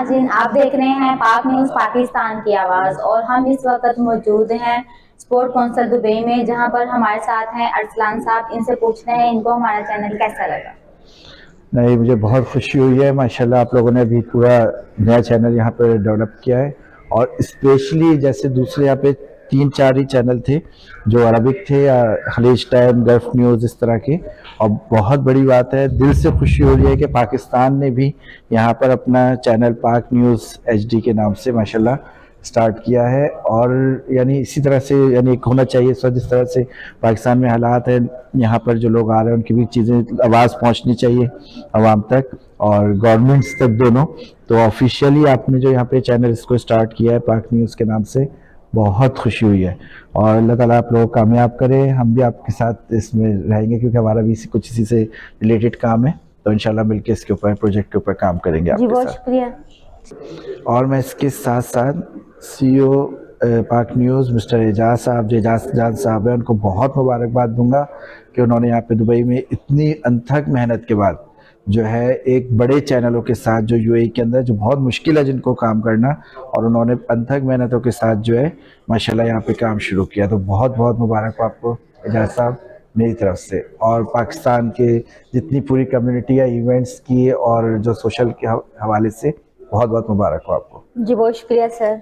नाज़रीन, आप देख रहे हैं पाक न्यूज़ पाकिस्तान की आवाज़ और हम इस वक्त मौजूद हैं स्पोर्ट काउंसिल दुबई में, जहां पर हमारे साथ हैं अरसलान साहब। इनसे पूछते हैं इनको हमारा चैनल कैसा लगा। नहीं, मुझे बहुत खुशी हुई है माशाल्लाह। आप लोगों ने भी पूरा नया चैनल यहाँ पे डेवलप किया है और स्पेशली जैसे दूसरे यहाँ पे 3-4 ही चैनल थे जो अरबिक थे या खलीज टाइम, गल्फ न्यूज़ इस तरह के। और बहुत बड़ी बात है, दिल से खुशी हो रही है कि पाकिस्तान ने भी यहाँ पर अपना चैनल पाक न्यूज़ एचडी के नाम से माशाल्लाह स्टार्ट किया है। और यानी इसी तरह से यानी एक होना चाहिए सर, जिस तरह से पाकिस्तान में हालात है, यहाँ पर जो लोग आ रहे हैं उनकी भी चीज़ें आवाज़ पहुँचनी चाहिए आवाम तक और गवर्नमेंट्स तक दोनों। तो ऑफिशियली आपने जो यहाँ पे चैनल इसको स्टार्ट किया है पाक न्यूज़ के नाम से, बहुत खुशी हुई है। और अल्लाह ताला आप लोग कामयाब करे, हम भी आपके साथ इसमें रहेंगे क्योंकि हमारा भी कुछ इसी से रिलेटेड काम है। तो इंशाल्लाह मिलके इसके ऊपर प्रोजेक्ट के ऊपर काम करेंगे जी आपके बहुत साथ। शुक्रिया। और मैं इसके साथ साथ सीईओ पाक न्यूज़ मिस्टर एजाज साहब, जो एजाज साहब हैं, उनको बहुत मुबारकबाद दूंगा कि उन्होंने यहाँ पे दुबई में इतनी अनथक मेहनत के बाद जो है एक बड़े चैनलों के साथ जो यूएई के अंदर जो बहुत मुश्किल है जिनको काम करना, और उन्होंने अनथक मेहनतों के साथ जो है माशाल्लाह यहाँ पे काम शुरू किया। तो बहुत बहुत मुबारक हो आपको एजाज साहब मेरी तरफ से, और पाकिस्तान के जितनी पूरी कम्युनिटी है इवेंट्स की और जो सोशल के हवाले से बहुत बहुत मुबारक हो आपको। जी बहुत शुक्रिया सर।